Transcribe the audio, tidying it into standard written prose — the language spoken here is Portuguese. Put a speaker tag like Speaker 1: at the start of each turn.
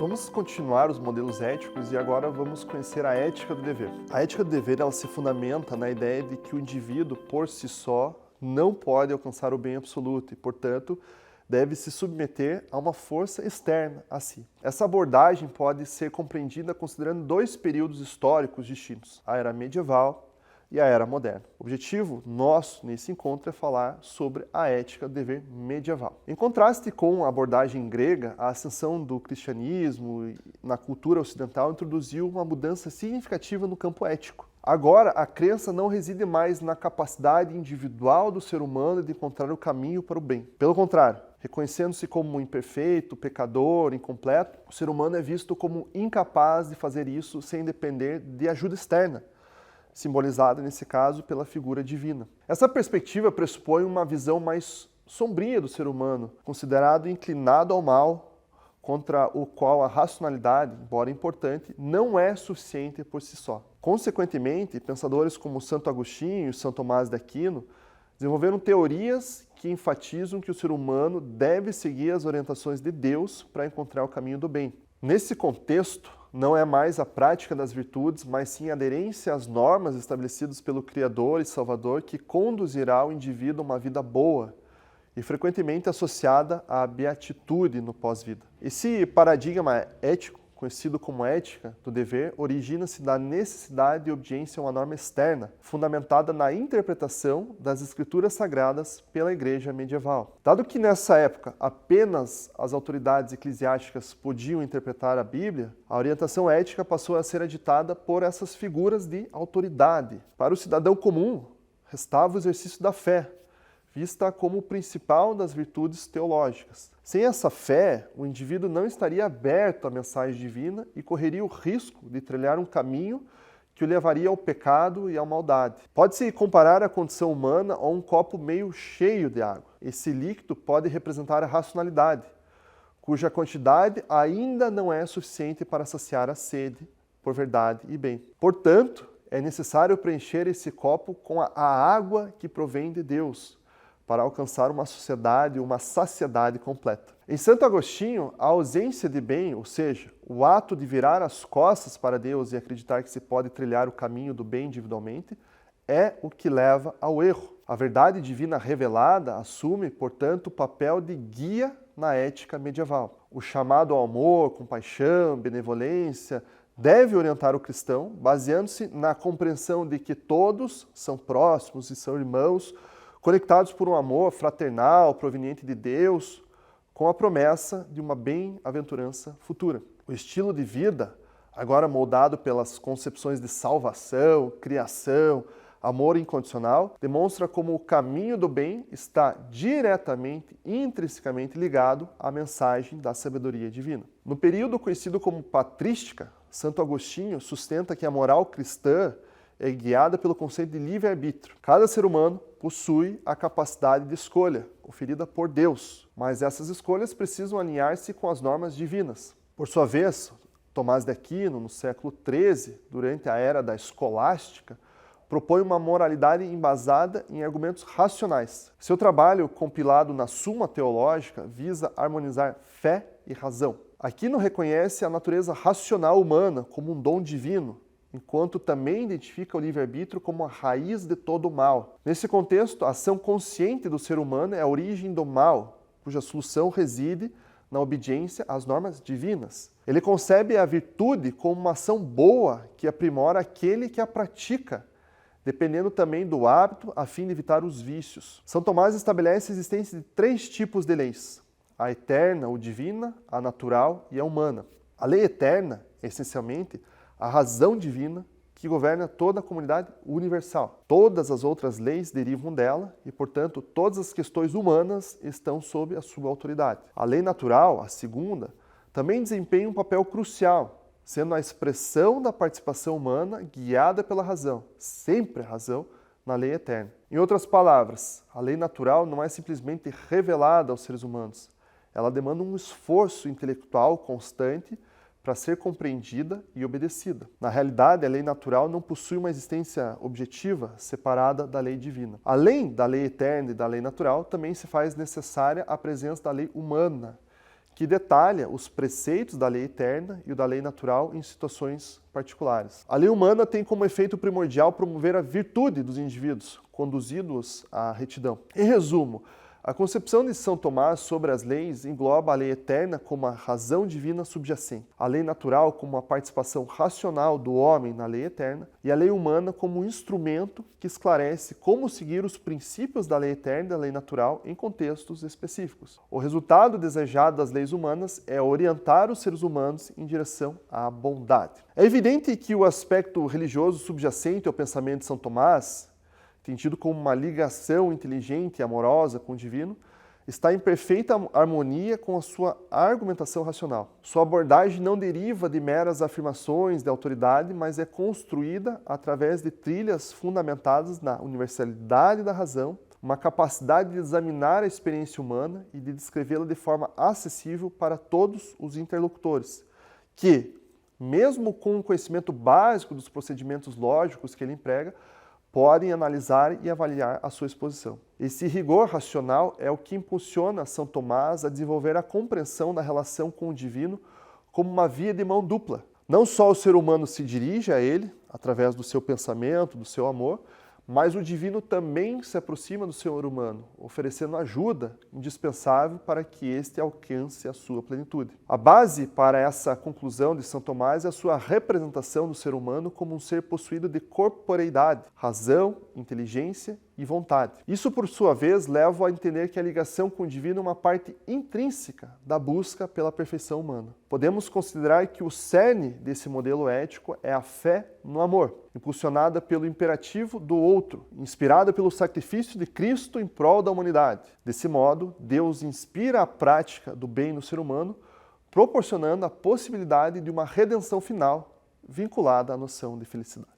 Speaker 1: Vamos continuar os modelos éticos e agora vamos conhecer a ética do dever. A ética do dever ela se fundamenta na ideia de que o indivíduo, por si só, não pode alcançar o bem absoluto e, portanto, deve se submeter a uma força externa a si. Essa abordagem pode ser compreendida considerando dois períodos históricos distintos, a era medieval e a era moderna. O objetivo nosso nesse encontro é falar sobre a ética do dever medieval. Em contraste com a abordagem grega, a ascensão do cristianismo na cultura ocidental introduziu uma mudança significativa no campo ético. Agora, a crença não reside mais na capacidade individual do ser humano de encontrar o caminho para o bem. Pelo contrário, reconhecendo-se como imperfeito, pecador, incompleto, o ser humano é visto como incapaz de fazer isso sem depender de ajuda externa, simbolizada, nesse caso, pela figura divina. Essa perspectiva pressupõe uma visão mais sombria do ser humano, considerado inclinado ao mal, contra o qual a racionalidade, embora importante, não é suficiente por si só. Consequentemente, pensadores como Santo Agostinho e São Tomás de Aquino desenvolveram teorias que enfatizam que o ser humano deve seguir as orientações de Deus para encontrar o caminho do bem. Nesse contexto, não é mais a prática das virtudes, mas sim a aderência às normas estabelecidas pelo Criador e Salvador que conduzirá o indivíduo a uma vida boa e frequentemente associada à beatitude no pós-vida. Esse paradigma ético, conhecido como ética do dever, origina-se da necessidade de obediência a uma norma externa, fundamentada na interpretação das escrituras sagradas pela Igreja medieval. Dado que nessa época apenas as autoridades eclesiásticas podiam interpretar a Bíblia, a orientação ética passou a ser aditada por essas figuras de autoridade. Para o cidadão comum, restava o exercício da fé, vista como o principal das virtudes teológicas. Sem essa fé, o indivíduo não estaria aberto à mensagem divina e correria o risco de trilhar um caminho que o levaria ao pecado e à maldade. Pode-se comparar a condição humana a um copo meio cheio de água. Esse líquido pode representar a racionalidade, cuja quantidade ainda não é suficiente para saciar a sede por verdade e bem. Portanto, é necessário preencher esse copo com a água que provém de Deus, para alcançar uma sociedade, uma saciedade completa. Em Santo Agostinho, a ausência de bem, ou seja, o ato de virar as costas para Deus e acreditar que se pode trilhar o caminho do bem individualmente, é o que leva ao erro. A verdade divina revelada assume, portanto, o papel de guia na ética medieval. O chamado ao amor, compaixão, benevolência deve orientar o cristão, baseando-se na compreensão de que todos são próximos e são irmãos, conectados por um amor fraternal proveniente de Deus, com a promessa de uma bem-aventurança futura. O estilo de vida, agora moldado pelas concepções de salvação, criação, amor incondicional, demonstra como o caminho do bem está diretamente, intrinsecamente ligado à mensagem da sabedoria divina. No período conhecido como patrística, Santo Agostinho sustenta que a moral cristã é guiada pelo conceito de livre-arbítrio. Cada ser humano possui a capacidade de escolha, conferida por Deus, mas essas escolhas precisam alinhar-se com as normas divinas. Por sua vez, Tomás de Aquino, no século XIII, durante a era da escolástica, propõe uma moralidade embasada em argumentos racionais. Seu trabalho, compilado na Suma Teológica, visa harmonizar fé e razão. Aquino reconhece a natureza racional humana como um dom divino, enquanto também identifica o livre-arbítrio como a raiz de todo o mal. Nesse contexto, a ação consciente do ser humano é a origem do mal, cuja solução reside na obediência às normas divinas. Ele concebe a virtude como uma ação boa que aprimora aquele que a pratica, dependendo também do hábito, a fim de evitar os vícios. São Tomás estabelece a existência de 3 tipos de leis: a eterna, ou divina, a natural e a humana. A lei eterna, essencialmente, a razão divina que governa toda a comunidade universal. Todas as outras leis derivam dela e, portanto, todas as questões humanas estão sob a sua autoridade. A lei natural, a segunda, também desempenha um papel crucial, sendo a expressão da participação humana guiada pela razão, sempre a razão, na lei eterna. Em outras palavras, a lei natural não é simplesmente revelada aos seres humanos. Ela demanda um esforço intelectual constante para ser compreendida e obedecida. Na realidade, a lei natural não possui uma existência objetiva separada da lei divina. Além da lei eterna e da lei natural, também se faz necessária a presença da lei humana, que detalha os preceitos da lei eterna e o da lei natural em situações particulares. A lei humana tem como efeito primordial promover a virtude dos indivíduos, conduzidos à retidão. Em resumo, a concepção de São Tomás sobre as leis engloba a lei eterna como a razão divina subjacente, a lei natural como a participação racional do homem na lei eterna e a lei humana como um instrumento que esclarece como seguir os princípios da lei eterna e da lei natural em contextos específicos. O resultado desejado das leis humanas é orientar os seres humanos em direção à bondade. É evidente que o aspecto religioso subjacente ao pensamento de São Tomás, entendido como uma ligação inteligente e amorosa com o divino, está em perfeita harmonia com a sua argumentação racional. Sua abordagem não deriva de meras afirmações de autoridade, mas é construída através de trilhas fundamentadas na universalidade da razão, uma capacidade de examinar a experiência humana e de descrevê-la de forma acessível para todos os interlocutores, que, mesmo com o conhecimento básico dos procedimentos lógicos que ele emprega, podem analisar e avaliar a sua exposição. Esse rigor racional é o que impulsiona São Tomás a desenvolver a compreensão da relação com o divino como uma via de mão dupla. Não só o ser humano se dirige a ele, através do seu pensamento, do seu amor, mas o divino também se aproxima do ser humano, oferecendo ajuda indispensável para que este alcance a sua plenitude. A base para essa conclusão de São Tomás é a sua representação do ser humano como um ser possuído de corporeidade, razão, inteligência e vontade. Isso, por sua vez, leva a entender que a ligação com o divino é uma parte intrínseca da busca pela perfeição humana. Podemos considerar que o cerne desse modelo ético é a fé no amor, impulsionada pelo imperativo do outro, inspirada pelo sacrifício de Cristo em prol da humanidade. Desse modo, Deus inspira a prática do bem no ser humano, proporcionando a possibilidade de uma redenção final vinculada à noção de felicidade.